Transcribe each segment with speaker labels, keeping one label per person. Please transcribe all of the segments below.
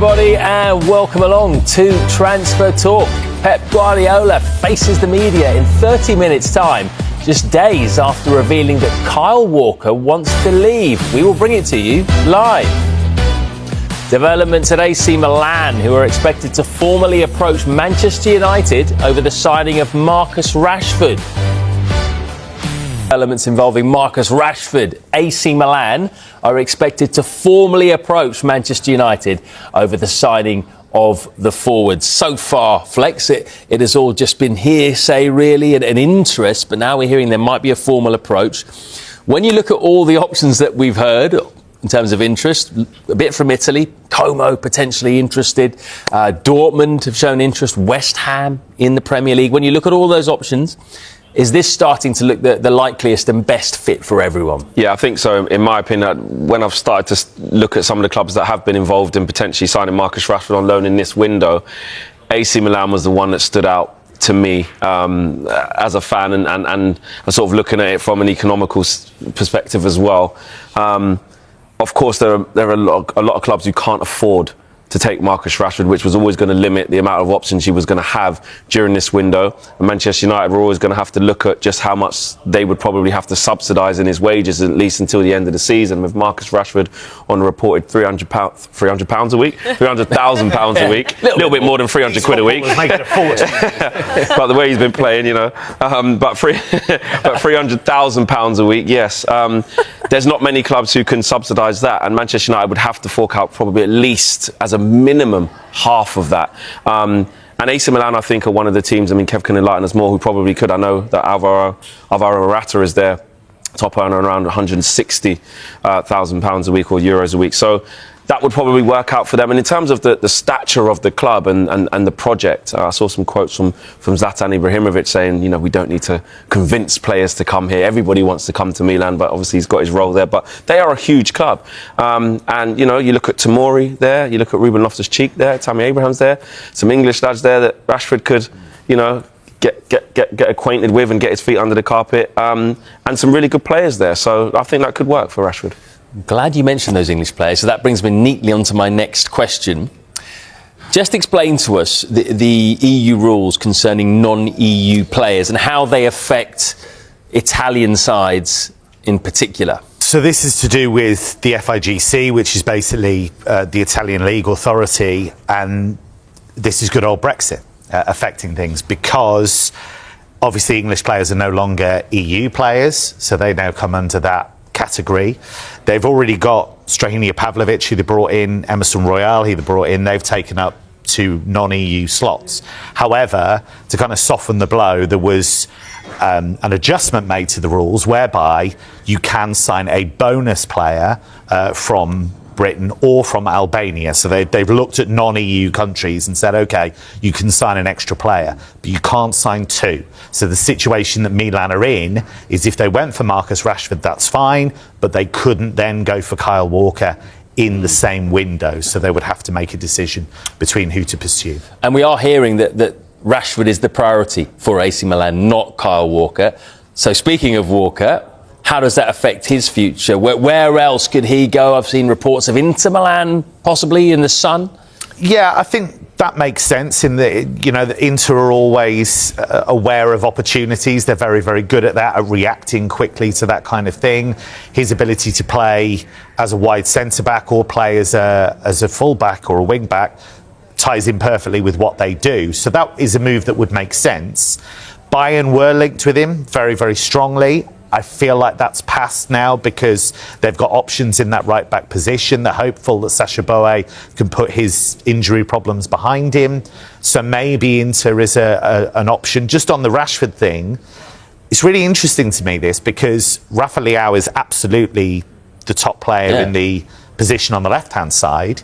Speaker 1: everybody, and welcome along to Transfer Talk. Pep Guardiola faces the media in 30 minutes' time, just days after revealing that Kyle Walker wants to leave. We will bring it to you live. Developments at AC Milan, who are expected to formally approach Manchester United over the signing of Marcus Rashford. Developments involving Marcus Rashford. AC Milan are expected to formally approach Manchester United over the signing of the forward. So far, Flex, it has all just been hearsay, really, and interest, but now we're hearing there might be a formal approach. When you look at all the options that we've heard in terms of interest, a bit from Italy, Como potentially interested, Dortmund have shown interest, West Ham in the Premier League. When you look at all those options, is this starting to look the likeliest and best fit for everyone?
Speaker 2: Yeah, I think so. In my opinion, when I've started to look at some of the clubs that have been involved in potentially signing Marcus Rashford on loan in this window, AC Milan was the one that stood out to me as a fan and sort of looking at it from an economical perspective as well. Of course, there are a lot of clubs who can't afford to take Marcus Rashford, which was always going to limit the amount of options he was going to have during this window. And Manchester United were always going to have to look at just how much they would probably have to subsidise in his wages, at least until the end of the season, with Marcus Rashford on a reported £300 a week, £300,000 a week, a little bit more than 300 quid a week.
Speaker 3: Making a fortune.
Speaker 2: But the way he's been playing, you know, but £300,000 a week, yes. There's not many clubs who can subsidise that, and Manchester United would have to fork out probably at least, as a minimum, half of that. And AC Milan, I think, are one of the teams, I mean, Kev can enlighten us more, who probably could. I know that Alvaro Morata is their top earner, around £160,000 a week or euros a week. So that would probably work out for them. And in terms of the stature of the club and the project, I saw some quotes from Zlatan Ibrahimovic saying, you know, we don't need to convince players to come here. Everybody wants to come to Milan, but obviously he's got his role there. But they are a huge club. And, you know, you look at Tomori there, you look at Ruben Loftus-Cheek there, Tammy Abraham's there, some English lads there that Rashford could, you know, get acquainted with and get his feet under the carpet. And some really good players there. So I think that could work for Rashford.
Speaker 1: I'm glad you mentioned those English players, so that brings me neatly onto my next question. Just explain to us the EU rules concerning non-EU players and how they affect Italian sides in particular.
Speaker 3: So this is to do with the FIGC, which is basically the Italian league authority, and this is good old Brexit affecting things, because obviously English players are no longer EU players, so they now come under that category. They've already got Strahina Pavlovic, who they brought in, Emerson Royale, who they brought in. They've taken up 2 non-EU slots. However, to kind of soften the blow, there was an adjustment made to the rules whereby you can sign a bonus player from Britain or from Albania. So they've looked at non-EU countries and said, OK, you can sign an extra player, but you can't sign 2. So the situation that Milan are in is if they went for Marcus Rashford, that's fine, but they couldn't then go for Kyle Walker in the same window. So they would have to make a decision between who to pursue. And
Speaker 1: we are hearing that Rashford is the priority for AC Milan, not Kyle Walker. So speaking of Walker, how does that affect his future? Where else could he go? I've seen reports of Inter Milan, possibly in the sun.
Speaker 3: Yeah, I think that makes sense in that, you know, the Inter are always aware of opportunities. They're very, very good at that, at reacting quickly to that kind of thing. His ability to play as a wide centre-back or play as a full-back or a wing-back ties in perfectly with what they do. So that is a move that would make sense. Bayern were linked with him very, very strongly. I feel like that's passed now because they've got options in that right-back position. They're hopeful that Sacha Boey can put his injury problems behind him. So maybe Inter is an option. Just on the Rashford thing, it's really interesting to me, this, because Rafa Leao is absolutely the top player in the position on the left-hand side.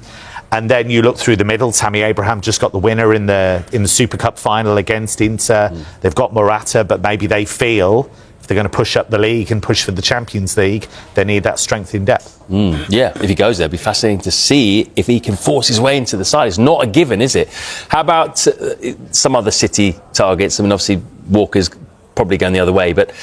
Speaker 3: And then you look through the middle, Tammy Abraham just got the winner in the Super Cup final against Inter. They've got Morata, but maybe they feel if they're going to push up the league and push for the Champions League, they need that strength in depth.
Speaker 1: Yeah, if he goes there, it'd be fascinating to see if he can force his way into the side. It's not a given, is it? How about some other City targets? I mean, obviously, Walker's probably going the other way, but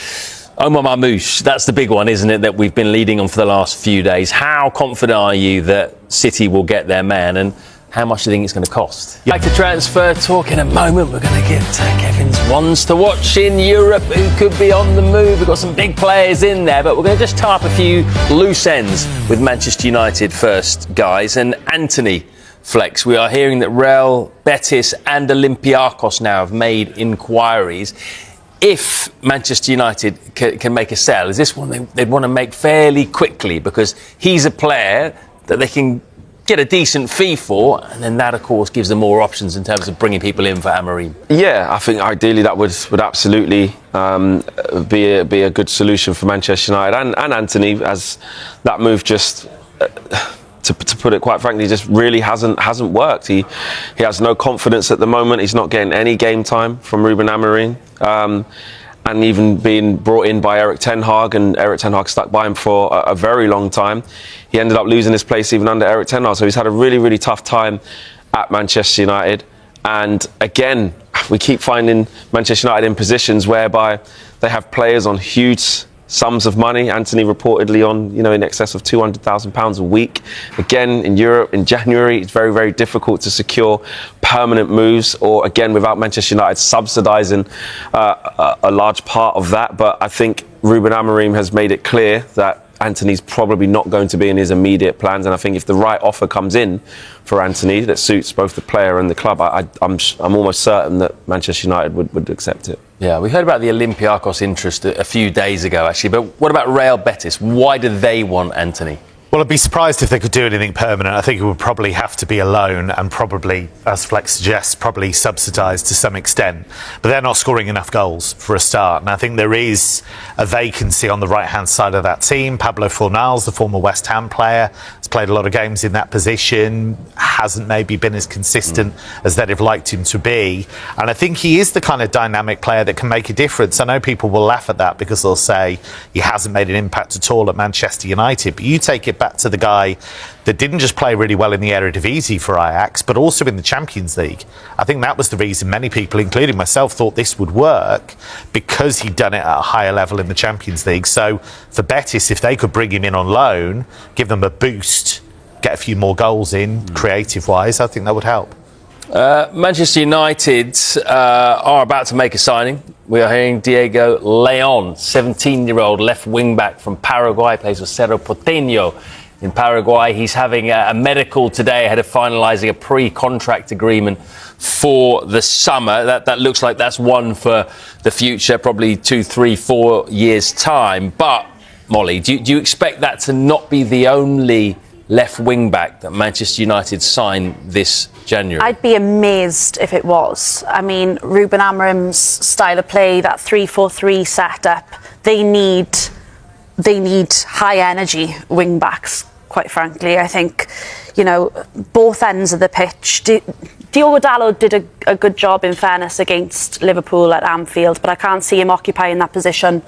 Speaker 1: Omar Marmoush, that's the big one, isn't it, that we've been leading on for the last few days. How confident are you that City will get their man? And how much do you think it's going to cost? Back to transfer talk in a moment. We're going to get Kevin's ones to watch in Europe who could be on the move. We've got some big players in there, but we're going to just tie up a few loose ends with Manchester United first, guys. And Anthony, Flex, we are hearing that Real, Betis and Olympiacos now have made inquiries. If Manchester United can make a sell, is this one they'd want to make fairly quickly? Because he's a player that they can get a decent fee for, and then that, of course, gives them more options in terms of bringing people in for Amorim.
Speaker 2: Yeah, I think ideally that would absolutely be a good solution for Manchester United and Anthony, as that move just... To put it quite frankly, just really hasn't worked. He has no confidence at the moment. He's not getting any game time from Ruben Amorim, and even being brought in by Erik ten Hag, and Erik ten Hag stuck by him for a very long time. He ended up losing his place even under Erik ten Hag, so he's had a really tough time at Manchester United. And again, we keep finding Manchester United in positions whereby they have players on huge sums of money. Anthony reportedly on, in excess of £200,000 a week. Again, in Europe, in January, it's very difficult to secure permanent moves, or again, without Manchester United subsidising a large part of that. But I think Ruben Amorim has made it clear that Anthony's probably not going to be in his immediate plans, and I think if the right offer comes in for Anthony that suits both the player and the club, I'm almost certain that Manchester United would accept it.
Speaker 1: Yeah, we heard about the Olympiacos interest a few days ago, actually, but what about Real Betis? Why do they want Anthony?
Speaker 3: Well, I'd be surprised if they could do anything permanent. I think it would probably have to be a loan and probably, as Flex suggests, probably subsidised to some extent. But they're not scoring enough goals for a start. And I think there is a vacancy on the right-hand side of that team. Pablo Fornals, the former West Ham player, has played a lot of games in that position, hasn't maybe been as consistent as they'd have liked him to be. And I think he is the kind of dynamic player that can make a difference. I know people will laugh at that because they'll say he hasn't made an impact at all at Manchester United. But you take it back to the guy that didn't just play really well in the Eredivisie for Ajax, but also in the Champions League. I think that was the reason many people, including myself, thought this would work, because he'd done it at a higher level in the Champions League. So for Betis, if they could bring him in on loan, give them a boost, get a few more goals in, creative-wise, I think that would help.
Speaker 1: Manchester United are about to make a signing. We are hearing Diego Leon, 17-year-old left wing-back from Paraguay, plays for Cerro Porteño in Paraguay. He's having a medical today ahead of finalising a pre-contract agreement for the summer. That looks like that's one for the future, probably 2, 3, 4 years' time. But, Molly, do you expect that to not be the only left wing-back that Manchester United sign this January?
Speaker 4: I'd be amazed if it was. I mean, Ruben Amorim's style of play, that 3-4-3 setup, they need high-energy wing-backs, quite frankly. I think, both ends of the pitch. Diogo Dalot did a good job, in fairness, against Liverpool at Anfield, but I can't see him occupying that position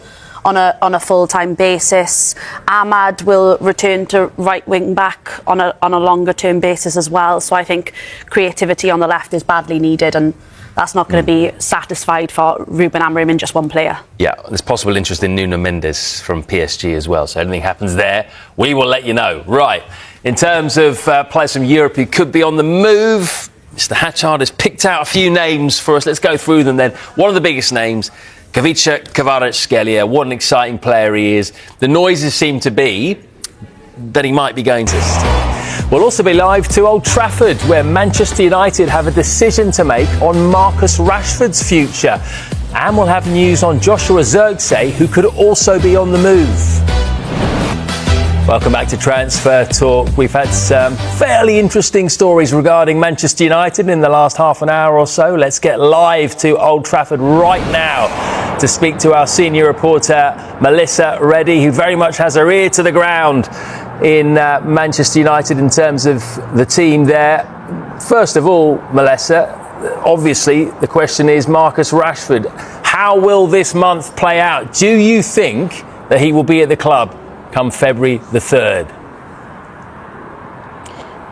Speaker 4: on a full-time basis. Ahmad will return to right wing back on a longer term basis as well. So I think creativity on the left is badly needed, and that's not going to be satisfied for Ruben Amorim in just one player. Yeah,
Speaker 1: there's possible interest in Nuno Mendes from PSG as well. So anything happens there, we will let you know. Right, in terms of players from Europe who could be on the move, Mr. Hatchard has picked out a few names for us. Let's go through them then. One of the biggest names, Kavica Kvaratskhelia. What an exciting player he is. The noises seem to be that he might be going to stay. We'll also be live to Old Trafford, where Manchester United have a decision to make on Marcus Rashford's future. And we'll have news on Joshua Zirkzee, who could also be on the move. Welcome back to Transfer Talk. We've had some fairly interesting stories regarding Manchester United in the last half an hour or so. Let's get live to Old Trafford right now to speak to our senior reporter, Melissa Reddy, who very much has her ear to the ground in Manchester United in terms of the team there. First of all, Melissa, obviously the question is Marcus Rashford. How will this month play out? Do you think that he will be at the club come February the 3rd?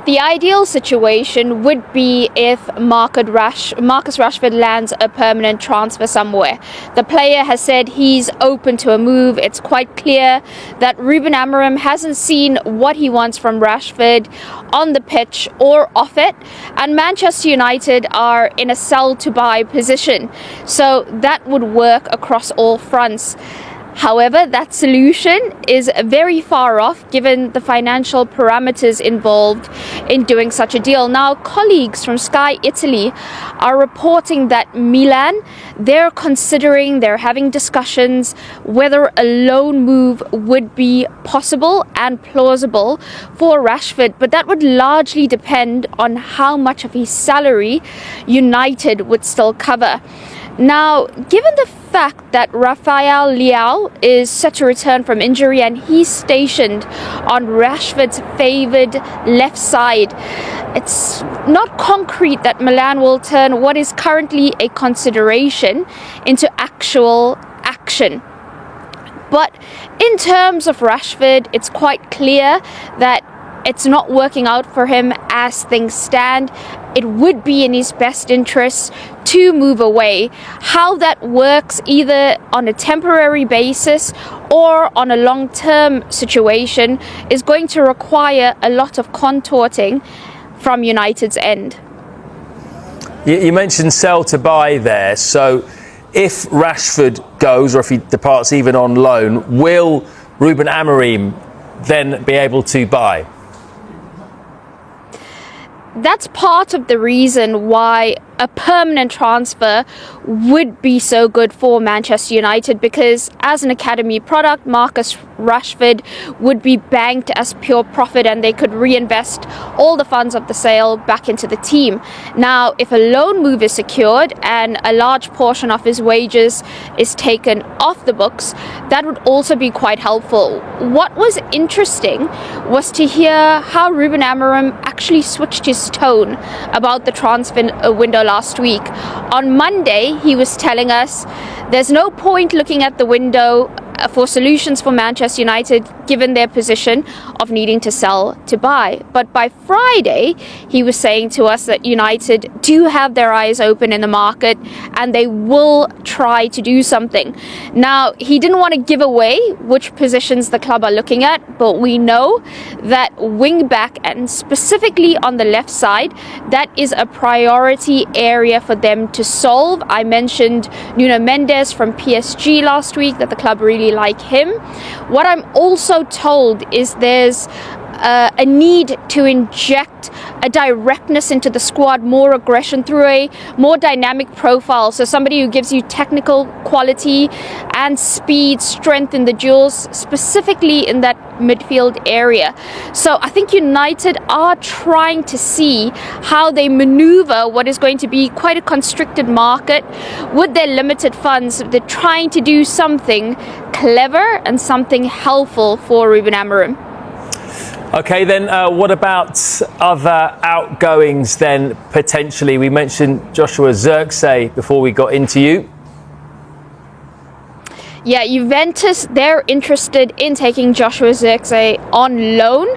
Speaker 5: The ideal situation would be if Marcus Rashford lands a permanent transfer somewhere. The player has said he's open to a move. It's quite clear that Ruben Amorim hasn't seen what he wants from Rashford on the pitch or off it, and Manchester United are in a sell to buy position, so that would work across all fronts. However, that solution is very far off given the financial parameters involved in doing such a deal. Now, colleagues from Sky Italy are reporting that Milan, they're having discussions whether a loan move would be possible and plausible for Rashford, but that would largely depend on how much of his salary United would still cover. Now, given the fact that Rafael Leao is set to return from injury and he's stationed on Rashford's favoured left side, it's not concrete that Milan will turn what is currently a consideration into actual action. But in terms of Rashford, it's quite clear that it's not working out for him as things stand. It would be in his best interest to move away. How that works, either on a temporary basis or on a long-term situation, is going to require a lot of contorting from United's end.
Speaker 1: You mentioned sell to buy there. So if Rashford goes, or if he departs even on loan, will Ruben Amorim then be able to buy?
Speaker 5: That's part of the reason why a permanent transfer would be so good for Manchester United, because as an academy product, Marcus Rashford would be banked as pure profit and they could reinvest all the funds of the sale back into the team. Now, if a loan move is secured and a large portion of his wages is taken off the books, that would also be quite helpful. What was interesting was to hear how Ruben Amorim actually switched his tone about the transfer window last week. On Monday, he was telling us there's no point looking at the window for solutions for Manchester United given their position of needing to sell to buy. But by Friday, he was saying to us that United do have their eyes open in the market and they will try to do something. Now, he didn't want to give away which positions the club are looking at, but we know that wing back, and specifically on the left side, that is a priority area for them to solve. I mentioned Nuno Mendes from PSG last week, that the club really like him. What I'm also told is there's a need to inject a directness into the squad, more aggression through a more dynamic profile. So somebody who gives you technical quality and speed, strength in the duels, specifically in that midfield area. So I think United are trying to see how they maneuver what is going to be quite a constricted market with their limited funds. They're trying to do something clever and something helpful for Ruben Amorim.
Speaker 1: Okay, then what about other outgoings then, potentially? We mentioned Joshua Zirkzee before we got into you.
Speaker 5: Yeah, Juventus, they're interested in taking Joshua Zirkzee on loan,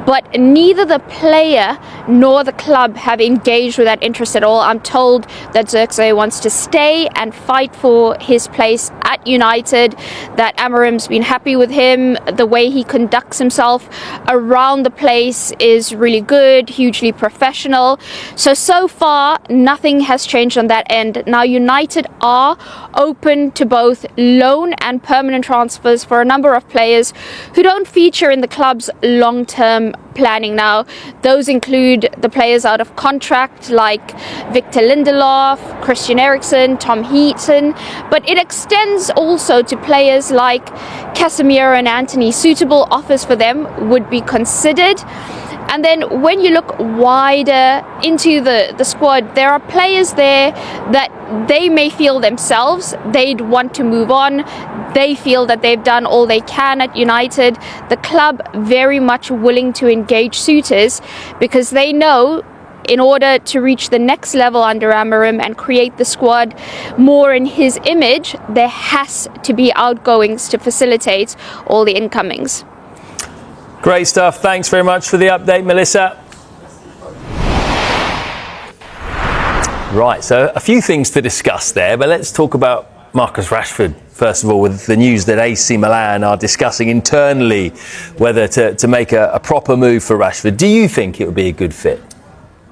Speaker 5: but neither the player nor the club have engaged with that interest at all. I'm told that Zirkzee wants to stay and fight for his place at United, that Amorim's been happy with him. The way he conducts himself around the place is really good, hugely professional. So far, nothing has changed on that end. Now, United are open to both loan and permanent transfers for a number of players who don't feature in the club's long-term planning. Now, those include the players out of contract like Victor Lindelof, Christian Eriksen, Tom Heaton, but it extends also to players like Casemiro and Antony. Suitable offers for them would be considered. And then when you look wider into the squad, there are players there that they may feel themselves they'd want to move on. They feel that they've done all they can at United. The club very much willing to engage suitors because they know in order to reach the next level under Amorim and create the squad more in his image, there has to be outgoings to facilitate all the incomings.
Speaker 1: Great stuff. Thanks very much for the update, Melissa. Right, so a few things to discuss there, but let's talk about Marcus Rashford. First of all, with the news that AC Milan are discussing internally whether to make a proper move for Rashford. Do you think it would be a good fit?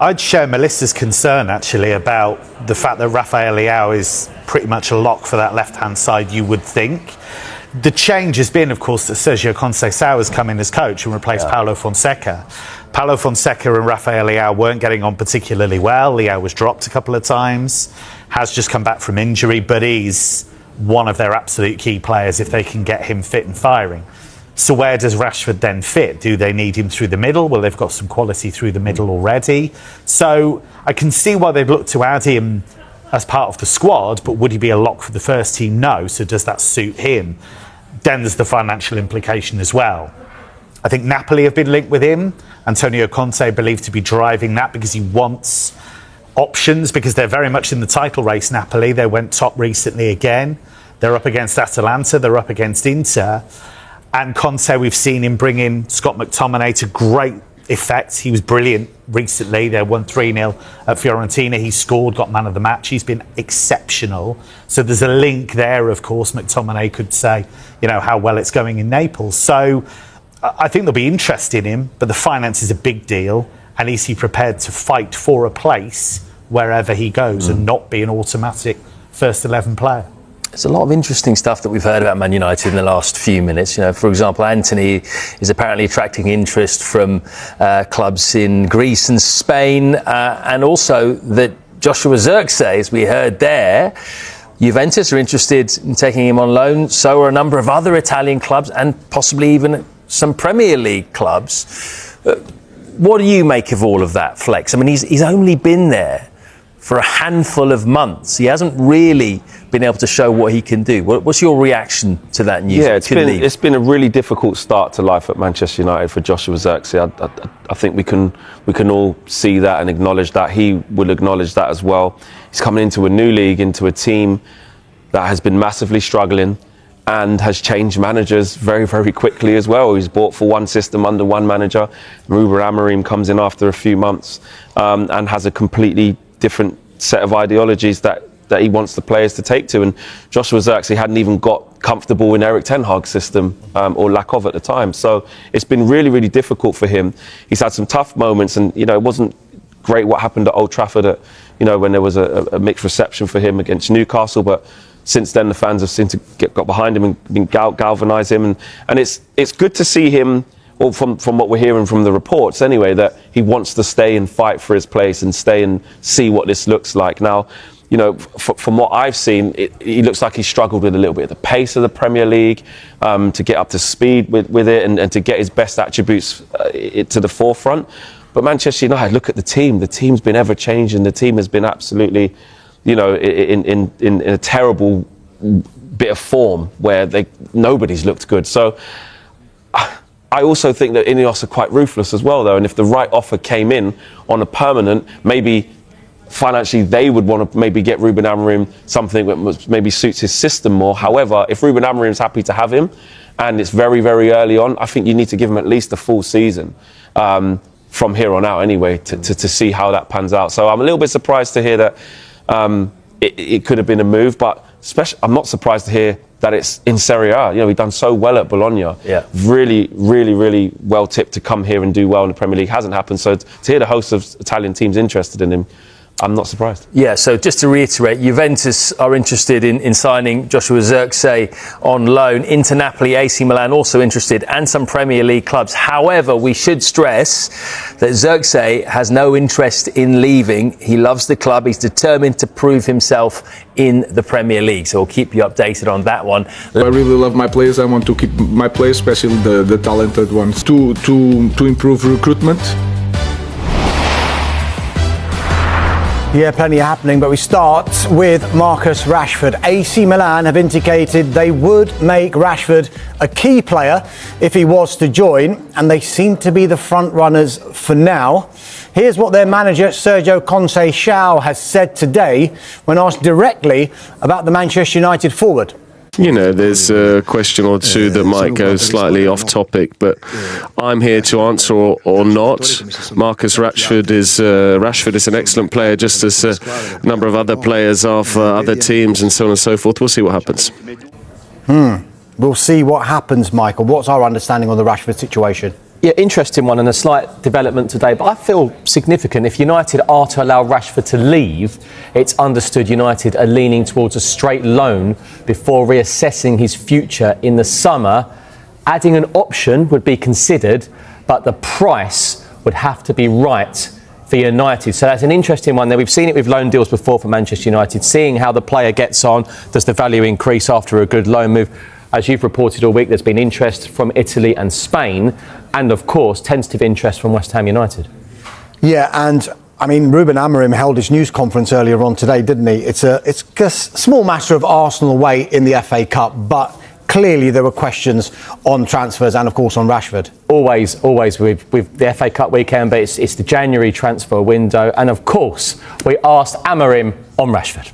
Speaker 3: I'd share Melissa's concern, actually, about the fact that Rafael Leao is pretty much a lock for that left-hand side, you would think. The change has been, of course, that Sergio Conceição has come in as coach and replaced Paulo Fonseca. Paulo Fonseca and Rafael Leao weren't getting on particularly well. Leao was dropped a couple of times, has just come back from injury, but he's one of their absolute key players if they can get him fit and firing. So where does Rashford then fit? Do they need him through the middle? Well, they've got some quality through the middle already. So I can see why they've looked to add him as part of the squad, but would he be a lock for the first team? No. So does that suit him? Then there's the financial implication as well. I think Napoli have been linked with him. Antonio Conte believed to be driving that because he wants options, because they're very much in the title race, Napoli. They went top recently again. They're up against Atalanta, they're up against Inter. And Conte, we've seen him bring in Scott McTominay to great effect. He was brilliant recently. They won 3-0 at Fiorentina. He scored, got man of the match. He's been exceptional. So there's a link there, of course. McTominay could say, how well it's going in Naples. So I think there'll be interest in him, but the finance is a big deal. And is he prepared to fight for a place wherever he goes and not be an automatic first 11 player?
Speaker 1: There's a lot of interesting stuff that we've heard about Man United in the last few minutes. For example, Antony is apparently attracting interest from clubs in Greece and Spain, and also that Joshua Zirkzee, as we heard there, Juventus are interested in taking him on loan. So are a number of other Italian clubs and possibly even some Premier League clubs. What do you make of all of that, Flex? I mean, he's only been there for a handful of months. He hasn't really been able to show what he can do. What's your reaction to that news?
Speaker 2: Yeah, it's been a really difficult start to life at Manchester United for Joshua Zirkzee. I think we can all see that and acknowledge that. He will acknowledge that as well. He's coming into a new league, into a team that has been massively struggling and has changed managers very, very quickly as well. He's bought for one system under one manager. Ruben Amorim comes in after a few months and has a completely different set of ideologies that he wants the players to take to. And Joshua Zirkzee hadn't even got comfortable in Erik ten Hag's system, or lack of at the time. So it's been really, really difficult for him. He's had some tough moments, and it wasn't great what happened at Old Trafford when there was a mixed reception for him against Newcastle, but since then the fans have seemed to got behind him and been galvanise him, and it's good to see him. Well, from what we're hearing from the reports anyway, that he wants to stay and fight for his place and stay and see what this looks like. Now, from what I've seen, he looks like he struggled with a little bit of the pace of the Premier League, to get up to speed with it and to get his best attributes to the forefront. But Manchester United, look at the team. The team's been ever-changing. The team has been absolutely, in a terrible bit of form where nobody's looked good. So I also think that Ineos are quite ruthless as well, though. And if the right offer came in on a permanent, maybe financially they would want to maybe get Ruben Amorim something that maybe suits his system more. However, if Ruben Amorim's happy to have him and it's very, very early on, I think you need to give him at least a full season from here on out anyway to see how that pans out. So I'm a little bit surprised to hear that it could have been a move, but I'm not surprised to hear that it's in Serie A. We've done so well at Bologna.
Speaker 1: Yeah.
Speaker 2: Really, really, really well tipped to come here and do well in the Premier League. Hasn't happened. So to hear the host of Italian teams interested in him, I'm not surprised.
Speaker 1: Yeah, so just to reiterate, Juventus are interested in signing Joshua Zirkzee on loan. Inter Napoli, AC Milan also interested, and some Premier League clubs. However, we should stress that Zirkzee has no interest in leaving. He loves the club. He's determined to prove himself in the Premier League. So we'll keep you updated on that one.
Speaker 6: I really love my players. I want to keep my players, especially the talented ones, to improve recruitment.
Speaker 7: Yeah, plenty happening, but we start with Marcus Rashford. AC Milan have indicated they would make Rashford a key player if he was to join, and they seem to be the front runners for now. Here's what their manager Sergio Conceição has said today when asked directly about the Manchester United forward.
Speaker 8: You know, there's a question or two that might go slightly off topic, but I'm here to answer or not. Marcus Rashford is an excellent player, just as a number of other players are for other teams and so on and so forth. We'll see what happens.
Speaker 7: We'll see what happens, Michael. What's our understanding on the Rashford situation?
Speaker 1: Yeah, interesting one and a slight development today, but I feel significant. If United are to allow Rashford to leave, it's understood United are leaning towards a straight loan before reassessing his future in the summer. Adding an option would be considered, but the price would have to be right for United. So that's an interesting one there. We've seen it with loan deals before for Manchester United, seeing how the player gets on. Does the value increase after a good loan move? As you've reported all week, there's been interest from Italy and Spain, and of course, tentative interest from West Ham United.
Speaker 7: Yeah, and I mean, Ruben Amorim held his news conference earlier on today, didn't he? It's a small matter of Arsenal away in the FA Cup, but clearly there were questions on transfers and, of course, on Rashford. Always with the FA Cup weekend, but it's the January transfer window, and of course, we asked Amorim on Rashford.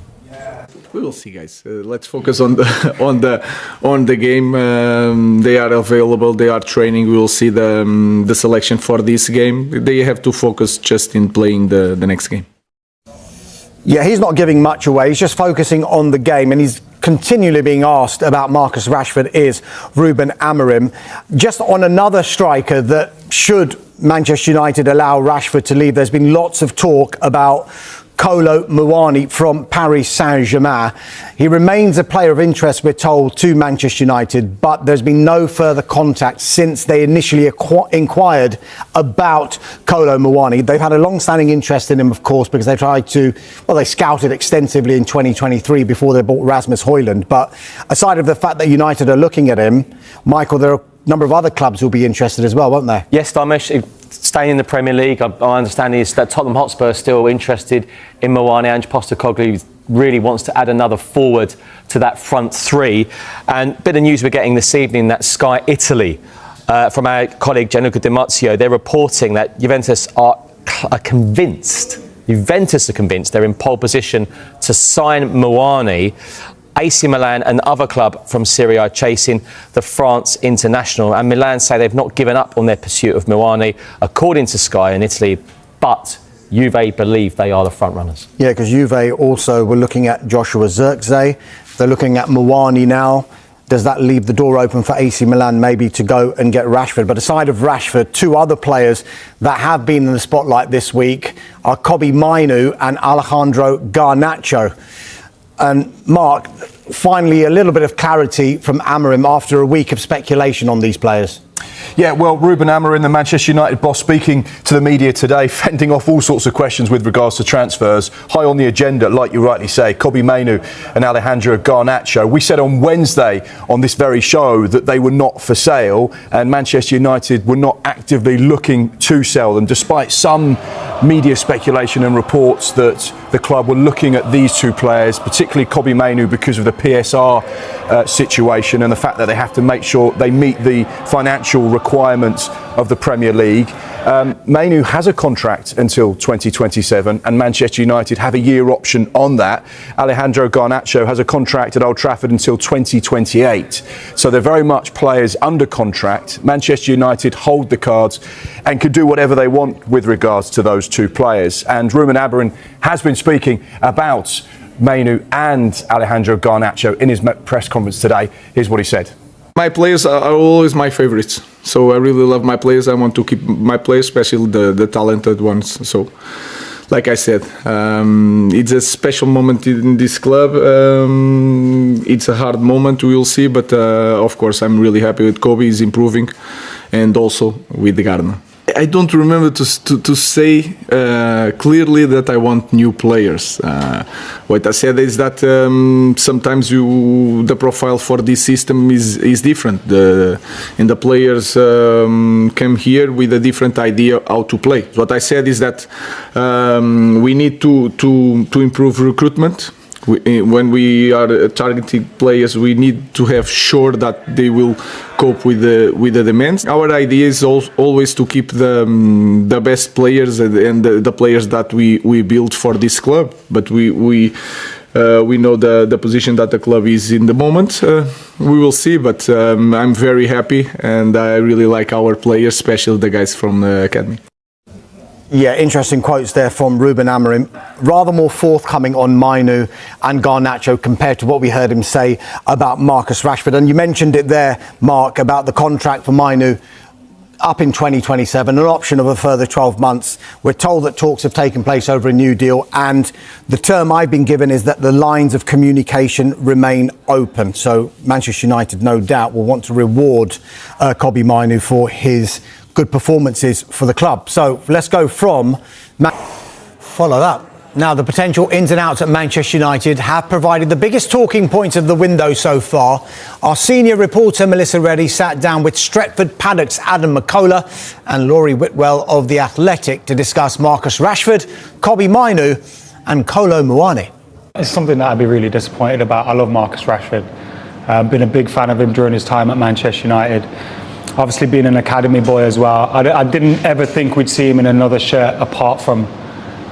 Speaker 6: We will see, guys. Let's focus on the game. They are available. They are training. We will see the selection for this game. They have to focus just in playing the next game.
Speaker 7: Yeah, he's not giving much away. He's just focusing on the game, and he's continually being asked about Marcus Rashford is Ruben Amorim. Just on another striker that should Manchester United allow Rashford to leave, there's been lots of talk about Kobbie Mainoo from Paris Saint-Germain. He remains a player of interest, we're told, to Manchester United, but there's been no further contact since they initially inquired about Kobbie Mainoo. They've had a long-standing interest in him, of course, because they scouted extensively in 2023 before they bought Rasmus Højlund. But aside of the fact that United are looking at him, Michael, there are a number of other clubs who'll be interested as well, won't they?
Speaker 1: Yes, Damesh. Staying in the Premier League, I understand is that Tottenham Hotspur are still interested in Mainoo. Ange Postecoglou really wants to add another forward to that front three. And a bit of news we're getting this evening that Sky Italy, from our colleague Gianluca Di Marzio, they're reporting that Juventus are convinced they're in pole position to sign Mainoo. AC Milan, another club from Serie A, chasing the France international. And Milan say they've not given up on their pursuit of Mainoo, according to Sky in Italy, but Juve believe they are the front runners. Yeah, because Juve also were looking at Joshua Zirkzee. They're looking at Mainoo now. Does that leave the door open for AC Milan maybe to go and get Rashford? But aside of Rashford, two other players that have been in the spotlight this week are Kobbie Mainoo and Alejandro Garnacho. And Mark, finally a little bit of clarity from Amorim after a week of speculation on these players.
Speaker 9: Yeah, well, Ruben Amorim, the Manchester United boss, speaking to the media today, fending off all sorts of questions with regards to transfers. High on the agenda, like you rightly say, Kobbie Mainoo and Alejandro Garnacho. We said on Wednesday on this very show that they were not for sale, and Manchester United were not actively looking to sell them, despite some media speculation and reports that the club were looking at these two players, particularly Kobbie Mainoo, because of the PSR situation and the fact that they have to make sure they meet the financial requirements of the Premier League. Mainoo has a contract until 2027 and Manchester United have a year option on that. Alejandro Garnacho has a contract at Old Trafford until 2028. So they're very much players under contract. Manchester United hold the cards and can do whatever they want with regards to those two players. And Ruben Amorim has been speaking about Mainoo and Alejandro Garnacho in his press conference today. Here's what he said.
Speaker 6: My players are always my favorites, so I really love my players. I want to keep my players, especially the talented ones. So, like I said, it's a special moment in this club. It's a hard moment, we will see, but of course I'm really happy with Kobbie, he's improving, and also with Garna. I don't remember to say clearly that I want new players. What I said is that sometimes the profile for this system is different. And the players come here with a different idea how to play. What I said is that we need to improve recruitment. When we are targeting players, we need to have sure that they will cope with the demands. Our idea is always to keep the best players and the players that we build for this club. But we We know the position that the club is in the moment. We will see, but I'm very happy, and I really like our players, especially the guys from the academy.
Speaker 7: Yeah, interesting quotes there from Ruben Amorim. Rather more forthcoming on Mainoo and Garnacho compared to what we heard him say about Marcus Rashford. And you mentioned it there, Mark, about the contract for Mainoo up in 2027, an option of a further 12 months. We're told that talks have taken place over a new deal, and the term I've been given is that the lines of communication remain open. So Manchester United, no doubt, will want to reward Kobbie Mainoo for his good performances for the club. So let's go from follow that. Now, the potential ins and outs at Manchester United have provided the biggest talking points of the window so far. Our senior reporter, Melissa Reddy, sat down with Stretford Paddock's Adam McCullough and Laurie Whitwell of The Athletic to discuss Marcus Rashford, Kobbie Mainoo and Kolo Muani.
Speaker 10: It's something that I'd be really disappointed about. I love Marcus Rashford. Been a big fan of him during his time at Manchester United. Obviously being an academy boy as well. I didn't ever think we'd see him in another shirt apart from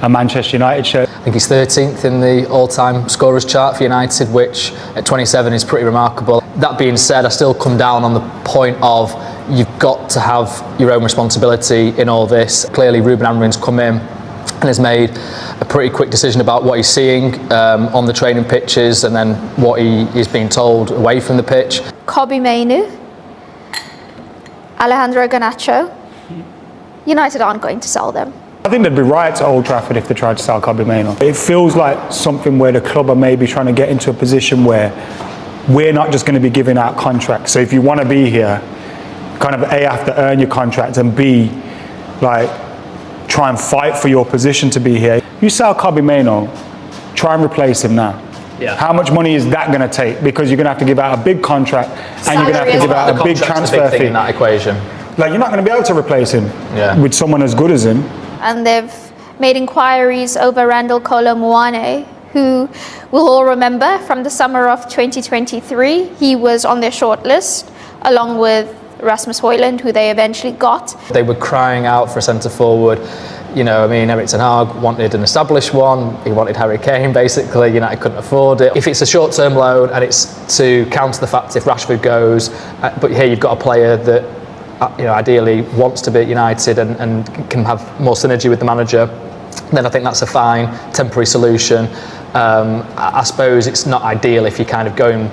Speaker 10: a Manchester United shirt.
Speaker 11: I think he's 13th in the all-time scorers chart for United, which at 27 is pretty remarkable. That being said, I still come down on the point of you've got to have your own responsibility in all this. Clearly Ruben Amorim's come in and has made a pretty quick decision about what he's seeing on the training pitches and then what he is being told away from the pitch.
Speaker 5: Kobbie Mainoo, Alejandro Garnacho. United aren't going to sell them.
Speaker 10: I think they'd be riots at Old Trafford if they tried to sell Kobbie Mainoo. It feels like something where the club are maybe trying to get into a position where we're not just going to be giving out contracts. So if you want to be here, kind of A, have to earn your contract, and B, like, try and fight for your position to be here. You sell Kobbie Mainoo, try and replace him now.
Speaker 11: Yeah.
Speaker 10: How much money is that going to take? Because you're going to have to give out a big contract and you're going to have to give out a big transfer fee.
Speaker 11: In that equation.
Speaker 10: Like, you're not going to be able to replace him with someone as good as him.
Speaker 5: And they've made inquiries over Randall Kolo Muani, who we'll all remember from the summer of 2023. He was on their shortlist along with Rasmus Højlund, who they eventually got.
Speaker 11: They were crying out for a centre forward. You know, I mean, Erik ten Hag wanted an established one. He wanted Harry Kane, basically. United couldn't afford it. If it's a short-term loan and it's to counter the fact if Rashford goes, but here you've got a player that ideally wants to be at United and can have more synergy with the manager, then I think that's a fine temporary solution. I suppose it's not ideal if you're kind of going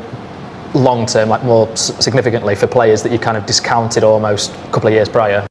Speaker 11: long term, like more significantly for players that you kind of discounted almost a couple of years prior.